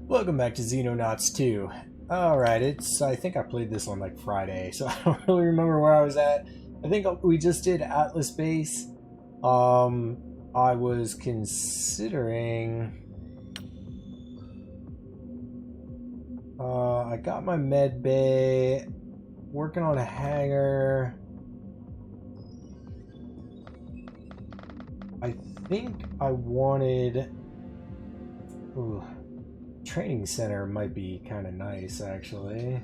Welcome back to Xenonauts 2. Alright, I think I played this on like Friday, so I don't really remember where I was at. I think we just did Atlas Base. I was considering... I got my med bay, working on a hangar. I think I wanted... Ooh. Training center might be kind of nice, actually.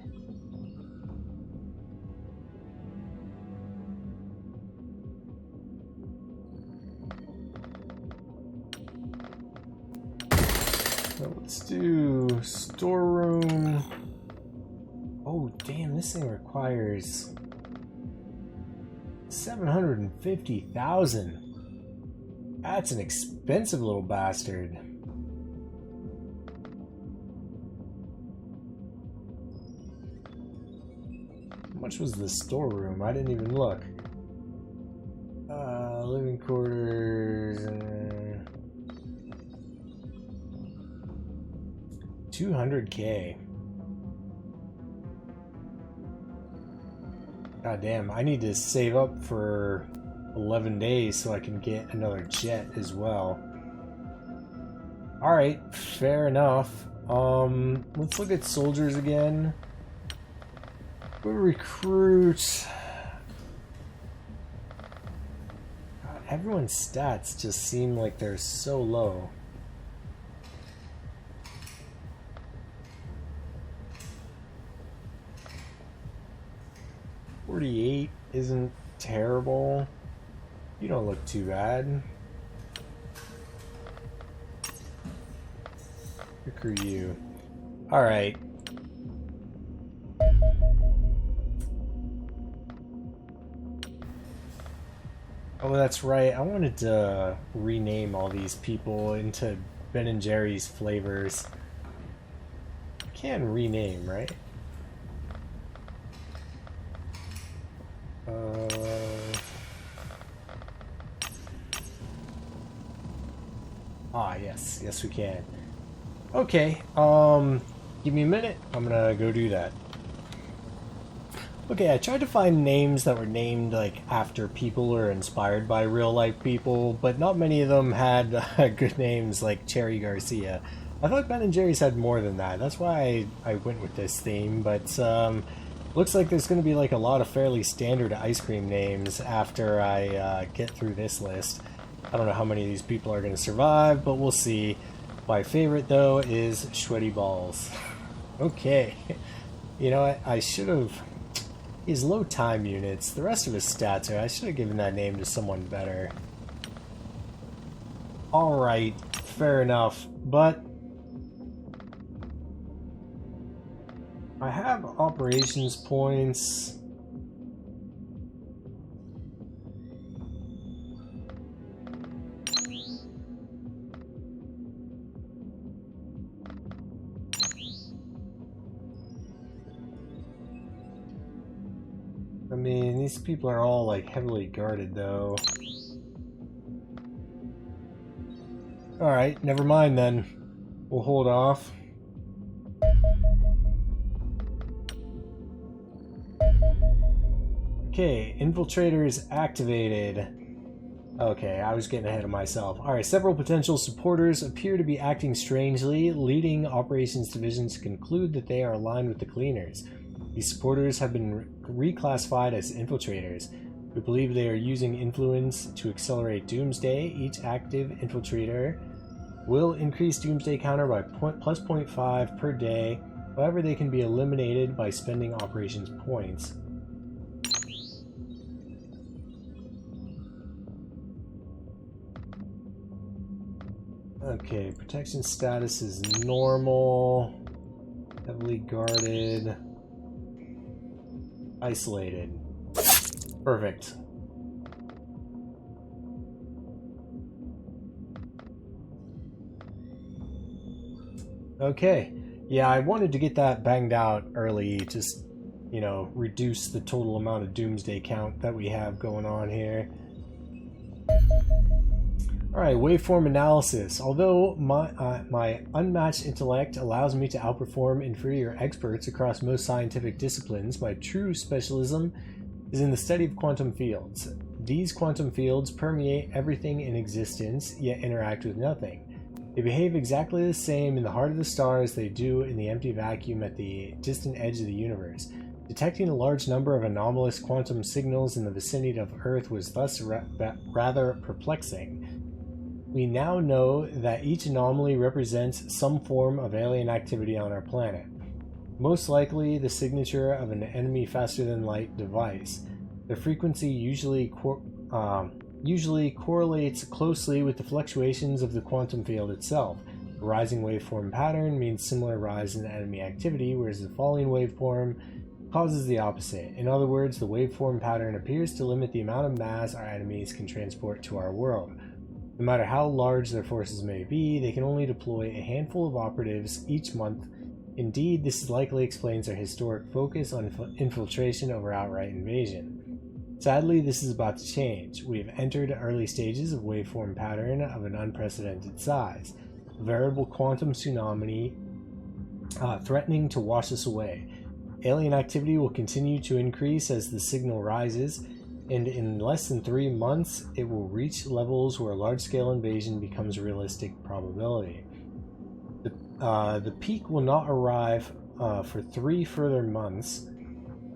So let's do storeroom. Oh, damn, this thing requires 750,000. That's an expensive little bastard. How much was the storeroom? I didn't even look. Living quarters. 200K. God damn, I need to save up for 11 days so I can get another jet as well. Alright, fair enough. Let's look at soldiers again. We'll recruit. God, everyone's stats just seem like they're so low. $48 isn't terrible. You don't look too bad. Recruit you. Alright. Oh, that's right. I wanted to rename all these people into Ben & Jerry's flavors. I can rename, right? Yes. Yes, we can. Okay, give me a minute. I'm gonna go do that. Okay, I tried to find names that were named like after people or inspired by real life people, but not many of them had good names like Cherry Garcia. I thought Ben & Jerry's had more than that. That's why I went with this theme, but looks like there's going to be like a lot of fairly standard ice cream names after I get through this list. I don't know how many of these people are going to survive, but we'll see. My favorite though is Sweaty Balls. Okay, you know what? I should have... He's low time units. The rest of his stats are... I should have given that name to someone better. Alright, fair enough. But... I have operations points. I mean, these people are all like heavily guarded though. Alright, never mind then. We'll hold off. Okay, infiltrators activated. Okay, I was getting ahead of myself. Alright, several potential supporters appear to be acting strangely, leading operations divisions to conclude that they are aligned with the cleaners. These supporters have been reclassified as infiltrators. We believe they are using influence to accelerate Doomsday. Each active infiltrator will increase Doomsday counter by plus 0.5 per day. However, they can be eliminated by spending operations points. Okay, protection status is normal, heavily guarded, isolated. Perfect. Okay, yeah, I wanted to get that banged out early, just, you know, reduce the total amount of Doomsday count that we have going on here. Alright, waveform analysis. Although my unmatched intellect allows me to outperform inferior experts across most scientific disciplines, my true specialism is in the study of quantum fields. These quantum fields permeate everything in existence, yet interact with nothing. They behave exactly the same in the heart of the star as they do in the empty vacuum at the distant edge of the universe. Detecting a large number of anomalous quantum signals in the vicinity of Earth was thus rather perplexing. We now know that each anomaly represents some form of alien activity on our planet. Most likely the signature of an enemy faster-than-light device. The frequency usually correlates closely with the fluctuations of the quantum field itself. A rising waveform pattern means similar rise in enemy activity, whereas the falling waveform causes the opposite. In other words, the waveform pattern appears to limit the amount of mass our enemies can transport to our world. No matter how large their forces may be, they can only deploy a handful of operatives each month. Indeed, this likely explains their historic focus on infiltration over outright invasion. Sadly, this is about to change. We have entered early stages of waveform pattern of an unprecedented size, a veritable quantum tsunami threatening to wash us away. Alien activity will continue to increase as the signal rises, and in less than 3 months, it will reach levels where large-scale invasion becomes a realistic probability. The peak will not arrive for 3 further months,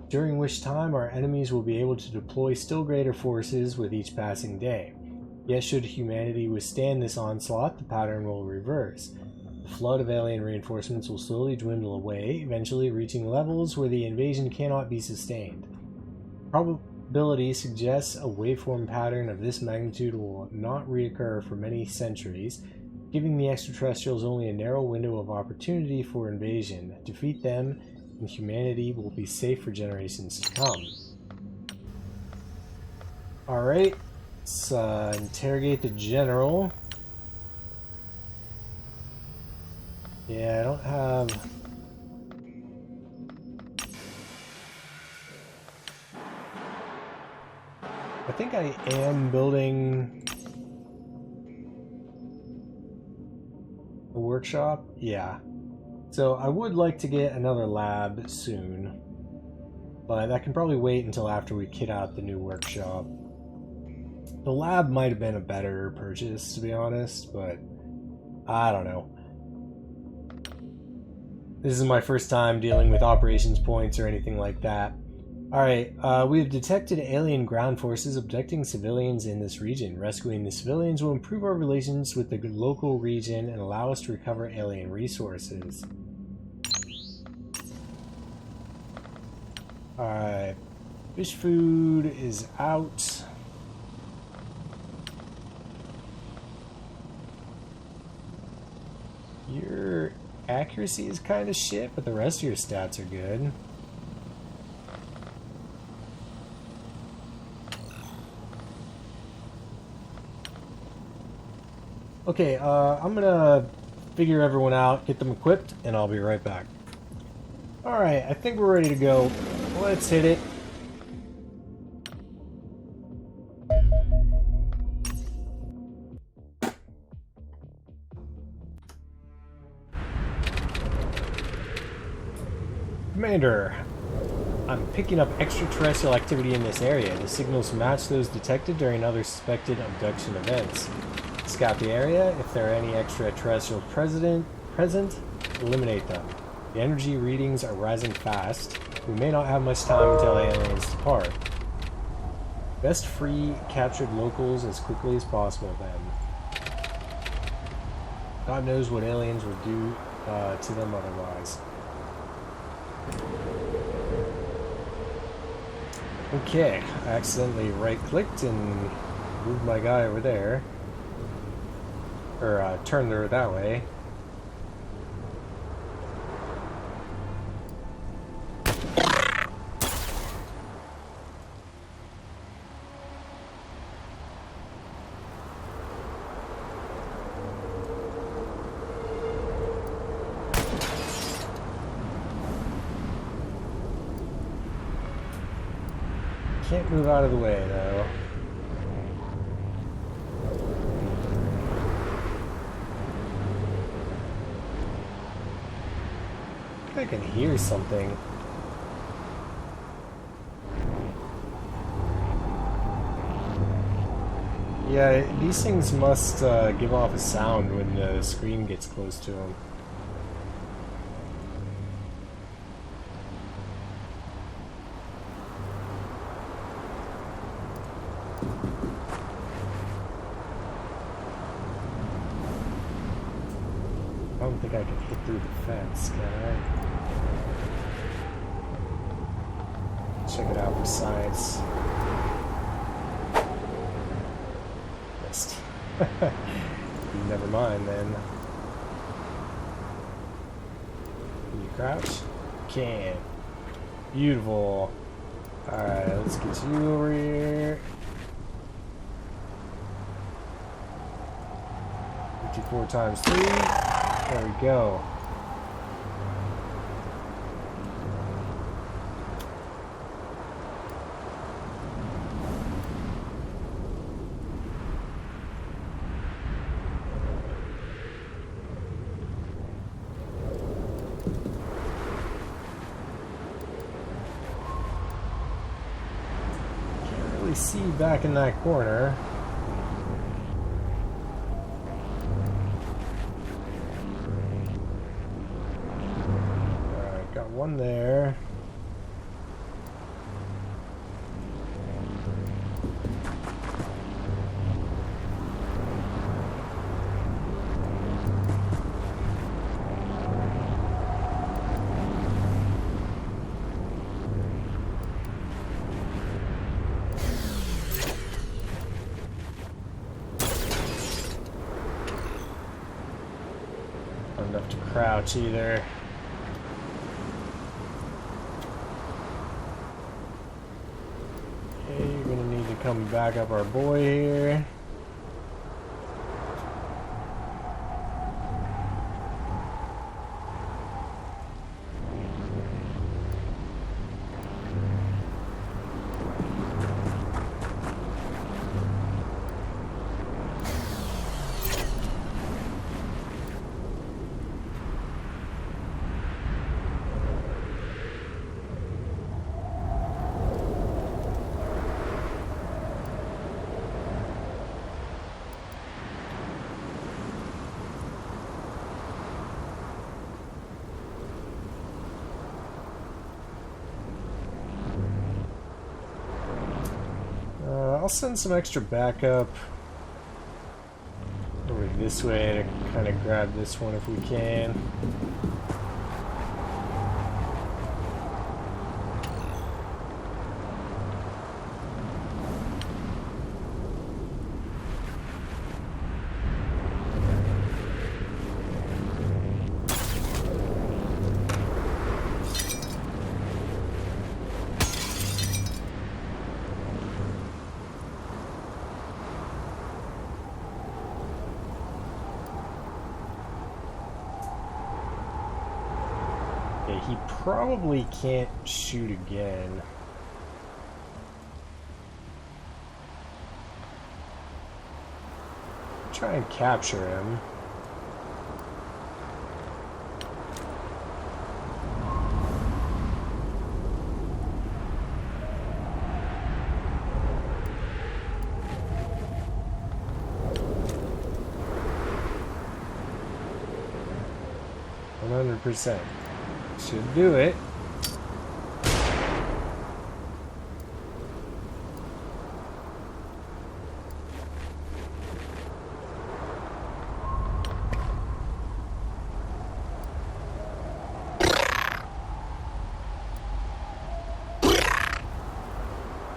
during which time our enemies will be able to deploy still greater forces with each passing day. Yet should humanity withstand this onslaught, the pattern will reverse. The flood of alien reinforcements will slowly dwindle away, eventually reaching levels where the invasion cannot be sustained. Probability suggests a waveform pattern of this magnitude will not reoccur for many centuries, giving the extraterrestrials only a narrow window of opportunity for invasion. Defeat them, and humanity will be safe for generations to come. Alright, let's interrogate the general. Yeah, I don't have... I think I am building a workshop. Yeah. So I would like to get another lab soon, but that can probably wait until after we kit out the new workshop. The lab might have been a better purchase, to be honest, but I don't know. This is my first time dealing with operations points or anything like that. Alright, we have detected alien ground forces abducting civilians in this region. Rescuing the civilians will improve our relations with the local region and allow us to recover alien resources. Alright, fish food is out. Your accuracy is kind of shit, but the rest of your stats are good. Okay, I'm gonna figure everyone out, get them equipped, and I'll be right back. Alright, I think we're ready to go. Let's hit it. Commander, I'm picking up extraterrestrial activity in this area. The signals match those detected during other suspected abduction events. Scout the area. If there are any extraterrestrials present, eliminate them. The energy readings are rising fast. We may not have much time until aliens depart. Best free captured locals as quickly as possible then. God knows what aliens would do to them otherwise. Okay, I accidentally right-clicked and moved my guy over there. Or turned her that way. Can't move out of the way though. think I can hear something. Yeah, these things must give off a sound when the screen gets close to them. I don't think I can hit through the fence, can I? Check it out for science. Missed. Never mind then. Can you crouch? Can. Beautiful. Alright, let's get you over here. 54 times 3. There we go. Can't really see back in that corner. One there. Not enough to crouch either. Come back up our boy here. I'll send some extra backup over this way to kind of grab this one if we can. He probably can't shoot again. Try and capture him. %. Should do it.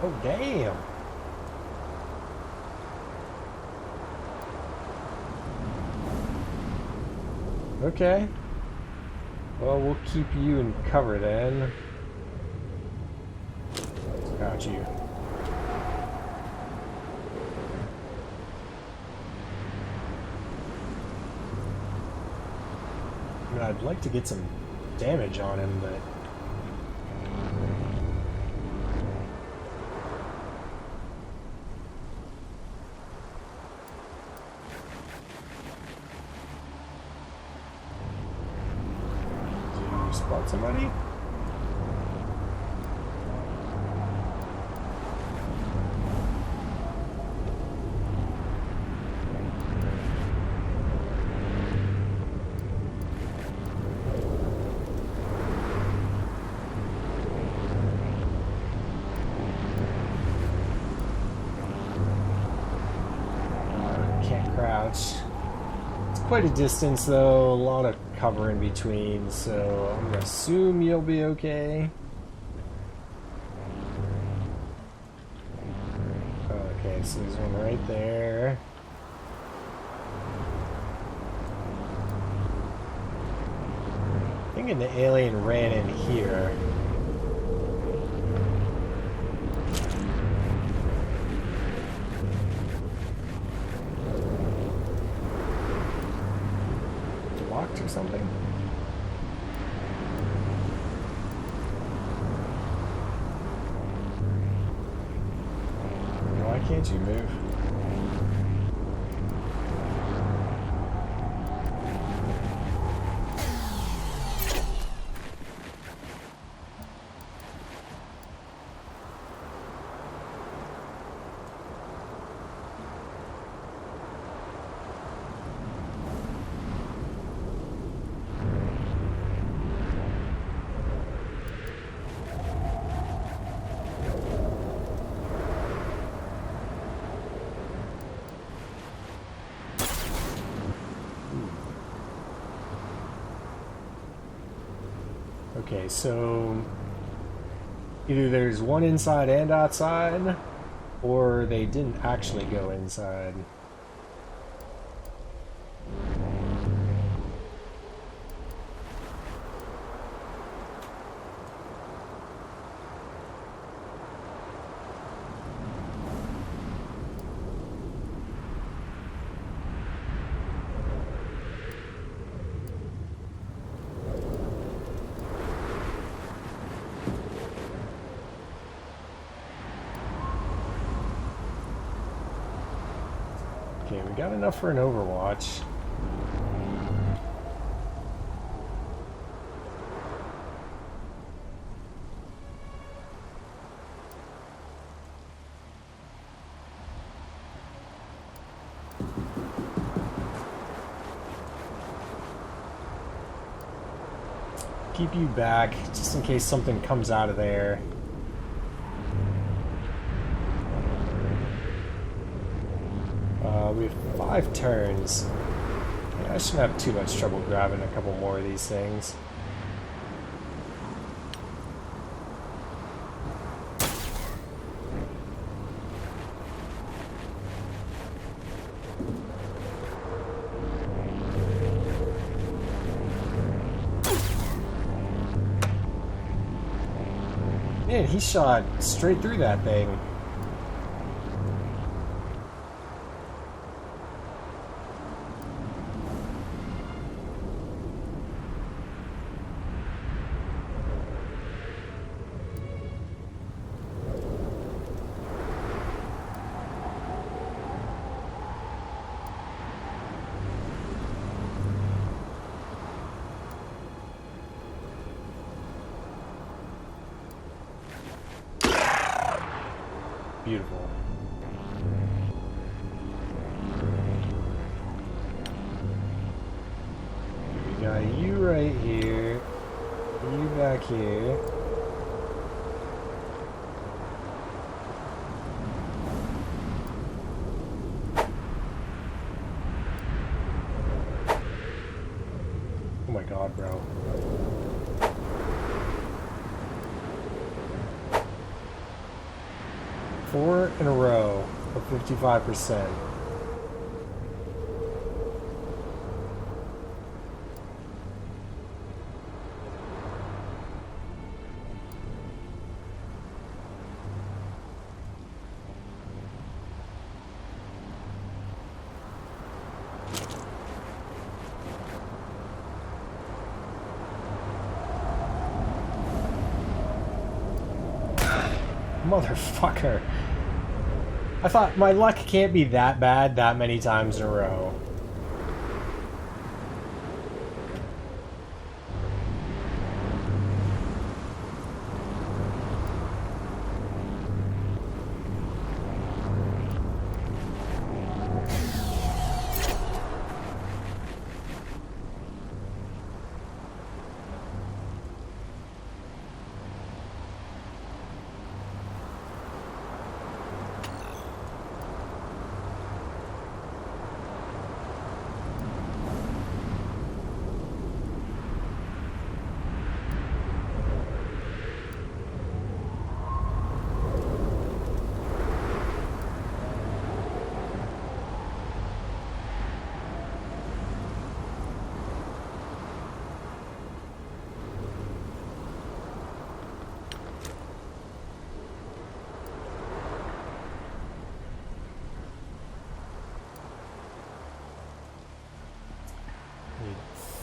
Oh, damn. Okay. Well, we'll keep you in cover then. Got you. I mean, I'd like to get some damage on him, but... spot somebody? Can't crouch. It's quite a distance though, a lot of cover in between, so I'm gonna assume you'll be okay. Okay, so there's one right there. I think an alien ran in here. Locked or something? Why can't you move? Okay, so either there's one inside and outside, or they didn't actually go inside. Okay, we got enough for an overwatch. Keep you back, just in case something comes out of there. We have 5 turns. Yeah, I shouldn't have too much trouble grabbing a couple more of these things. Man, he shot straight through that thing. Beautiful. We got you right here, you back here. Oh my god, bro. Four in a row of 55%. Motherfucker. I thought my luck can't be that bad that many times in a row.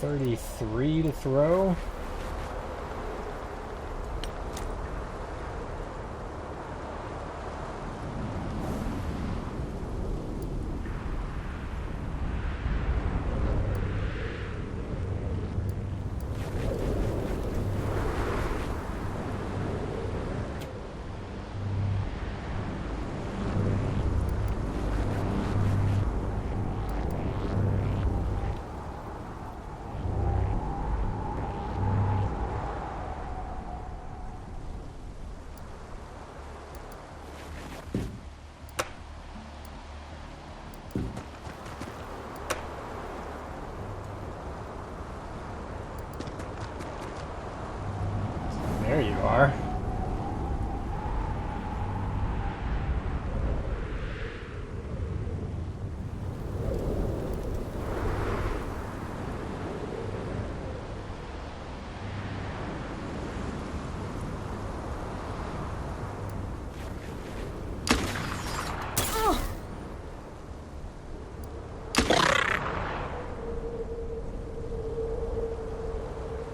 33 to throw. There you are.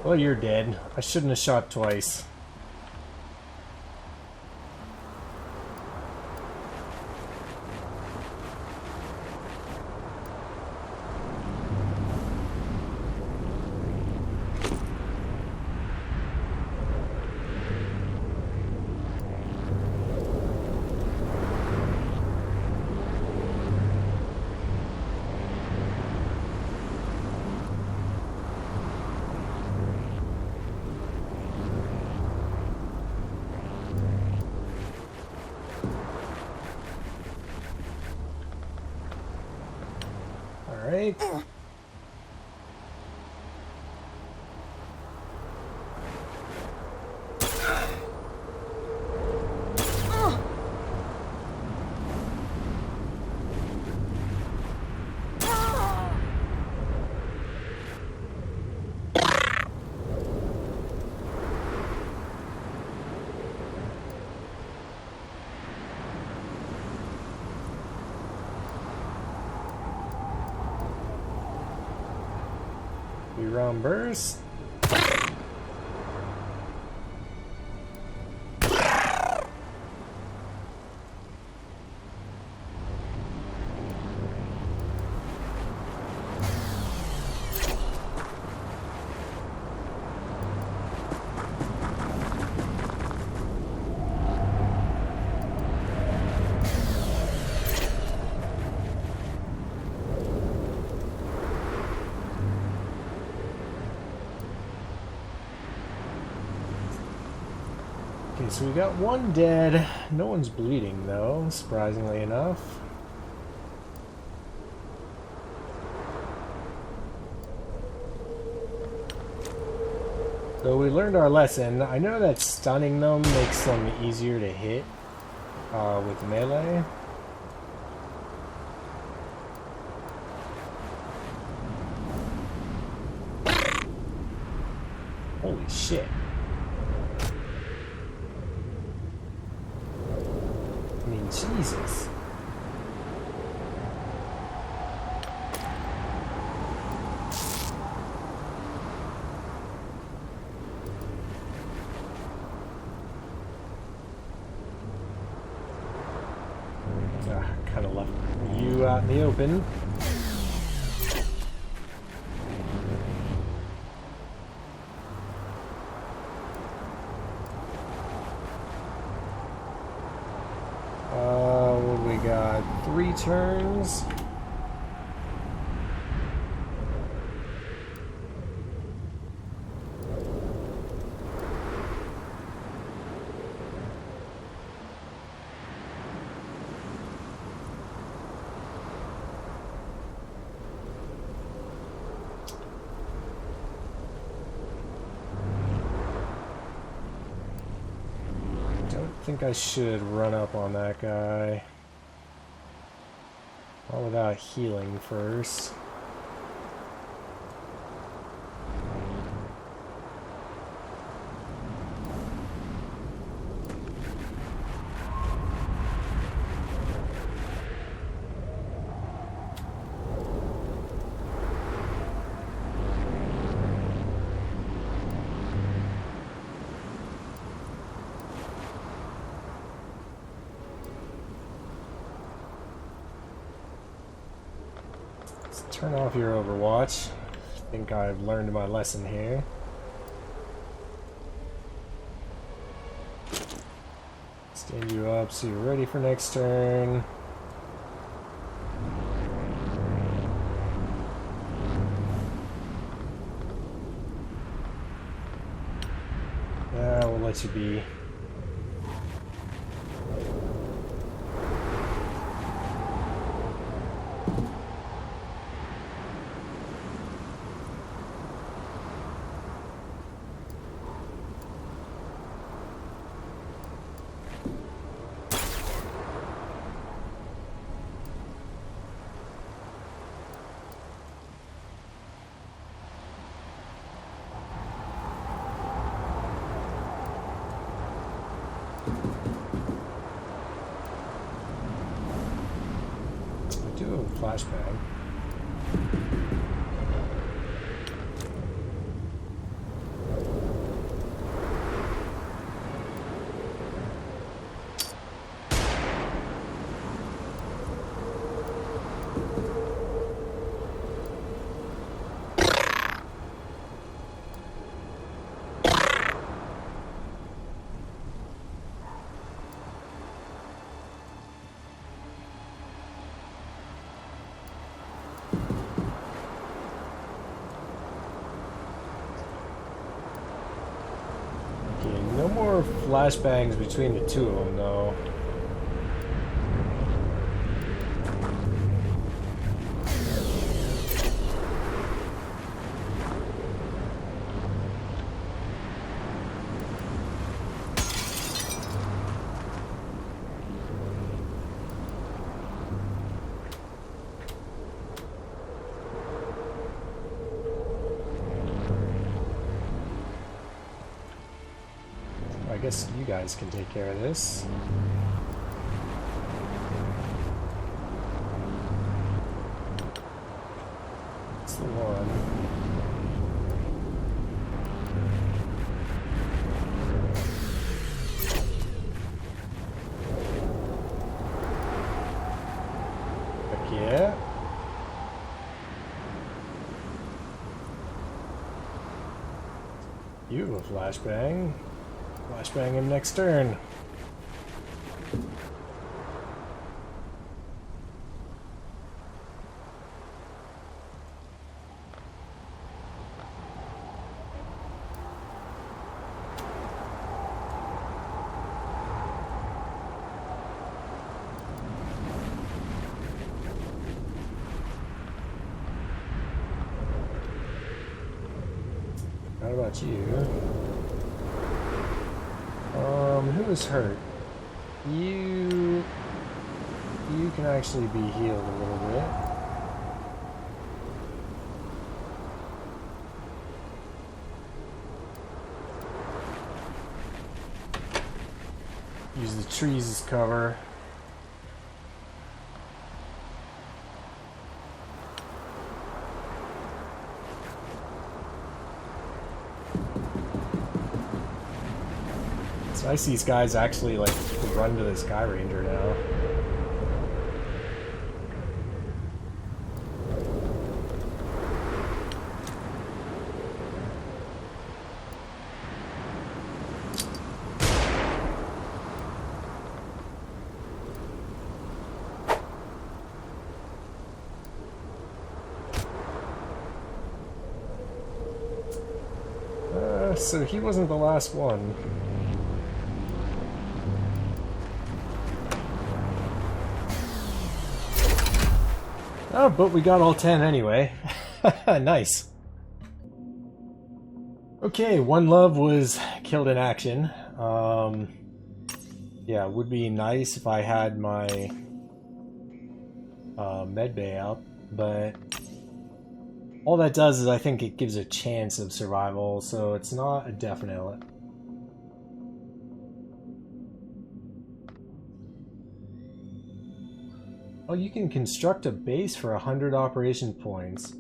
Well, you're dead. I shouldn't have shot twice. Alright. Round burst. Okay, so we got one dead. No one's bleeding, though, surprisingly enough. So we learned our lesson. I know that stunning them makes them easier to hit with melee. Holy shit. I mean, Jesus. Kind of left you out in the open. What do we got? 3 turns. I think I should run up on that guy. Not without healing first. Turn off your Overwatch. I think I've learned my lesson here. Stand you up so you're ready for next turn. Yeah, we'll let you be. Flashbang. No more flashbangs between the two of them, though. I guess you guys can take care of this. It's the one. Heck yeah. You have a flashbang. Flashbang him next turn. How about you? Who is hurt? You can actually be healed a little bit. Use the trees as cover. It's nice these guys actually like run to the Sky Ranger now. So he wasn't the last one. Oh, but we got all 10 anyway. Nice. Okay, One Love was killed in action. Yeah, it would be nice if I had my medbay out, but all that does is I think it gives a chance of survival, so it's not a definite. Oh, you can construct a base for 100 operation points.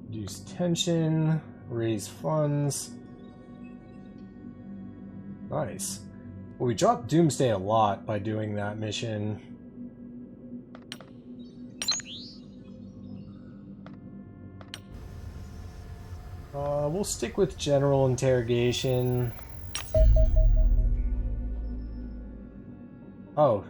Reduce tension, raise funds. Nice. Well, we dropped Doomsday a lot by doing that mission. We'll stick with general interrogation. Oh,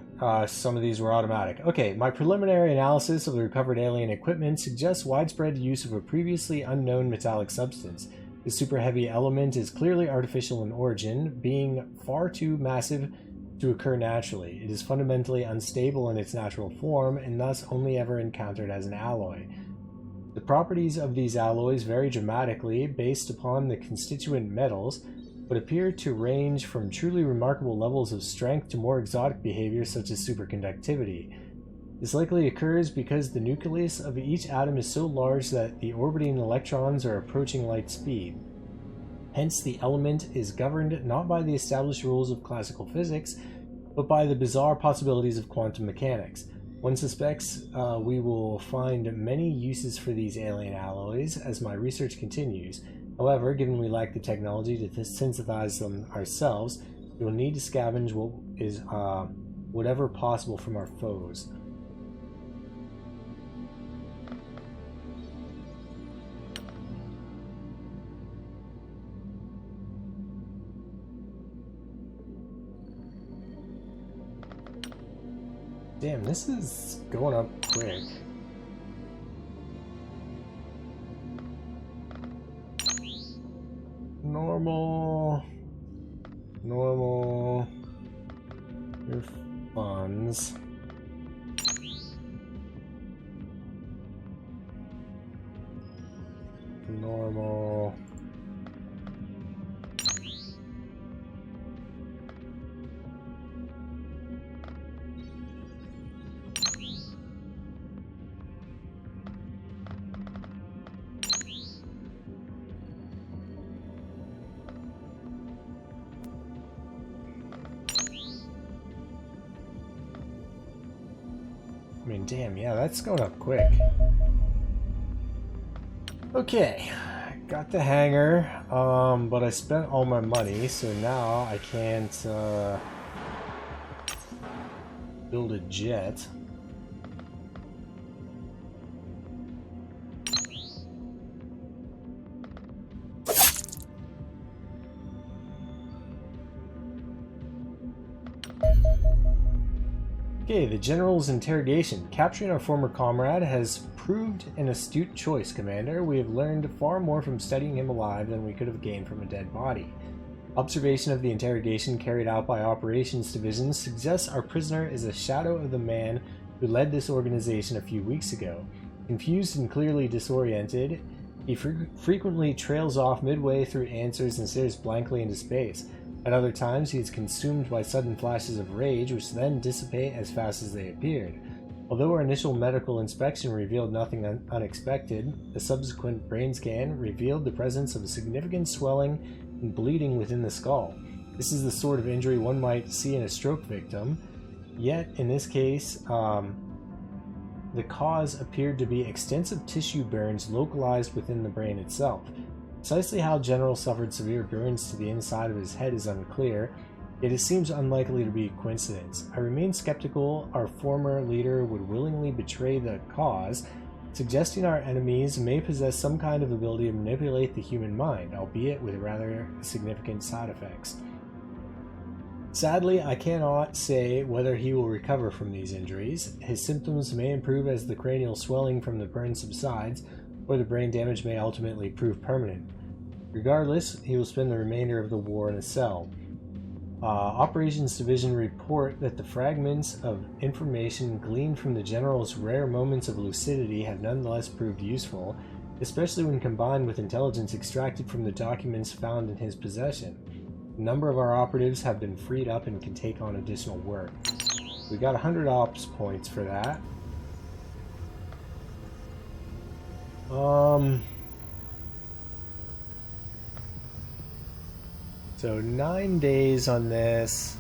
some of these were automatic. Okay, my preliminary analysis of the recovered alien equipment suggests widespread use of a previously unknown metallic substance. The super heavy element is clearly artificial in origin, being far too massive to occur naturally. It is fundamentally unstable in its natural form and thus only ever encountered as an alloy. The properties of these alloys vary dramatically based upon the constituent metals, but appear to range from truly remarkable levels of strength to more exotic behaviors such as superconductivity. This likely occurs because the nucleus of each atom is so large that the orbiting electrons are approaching light speed. Hence, the element is governed not by the established rules of classical physics, but by the bizarre possibilities of quantum mechanics. One suspects we will find many uses for these alien alloys as my research continues. However, given we lack the technology to synthesize them ourselves, we will need to scavenge whatever possible from our foes. Damn, this is going up quick. Normal. Your funds. Normal. I mean, damn, yeah, that's going up quick. Okay, got the hangar, but I spent all my money, so now I can't build a jet. Okay, the General's interrogation. Capturing our former comrade has proved an astute choice, Commander. We have learned far more from studying him alive than we could have gained from a dead body. Observation of the interrogation carried out by Operations Division suggests our prisoner is a shadow of the man who led this organization a few weeks ago. Confused and clearly disoriented, he frequently trails off midway through answers and stares blankly into space. At other times, he is consumed by sudden flashes of rage, which then dissipate as fast as they appeared. Although our initial medical inspection revealed nothing unexpected, a subsequent brain scan revealed the presence of a significant swelling and bleeding within the skull. This is the sort of injury one might see in a stroke victim, yet in this case, the cause appeared to be extensive tissue burns localized within the brain itself. Precisely how General suffered severe burns to the inside of his head is unclear, yet it seems unlikely to be a coincidence. I remain skeptical our former leader would willingly betray the cause, suggesting our enemies may possess some kind of ability to manipulate the human mind, albeit with rather significant side effects. Sadly, I cannot say whether he will recover from these injuries. His symptoms may improve as the cranial swelling from the burn subsides, or the brain damage may ultimately prove permanent. Regardless, he will spend the remainder of the war in a cell. Operations Division report that the fragments of information gleaned from the General's rare moments of lucidity have nonetheless proved useful, especially when combined with intelligence extracted from the documents found in his possession. A number of our operatives have been freed up and can take on additional work. We got 100 ops points for that. So 9 days on this.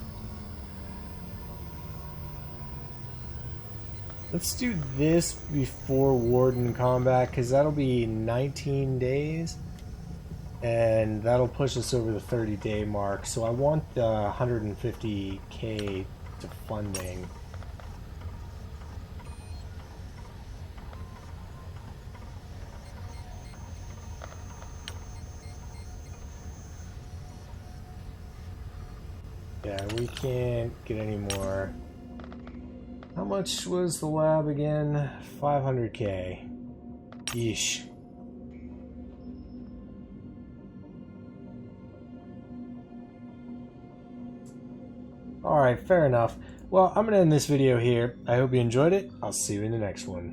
Let's do this before Warden combat, because that'll be 19 days. And that'll push us over the 30-day mark. So I want the 150k to funding. Yeah, we can't get any more. How much was the lab again? 500k. Yeesh. Alright, fair enough. Well, I'm going to end this video here. I hope you enjoyed it. I'll see you in the next one.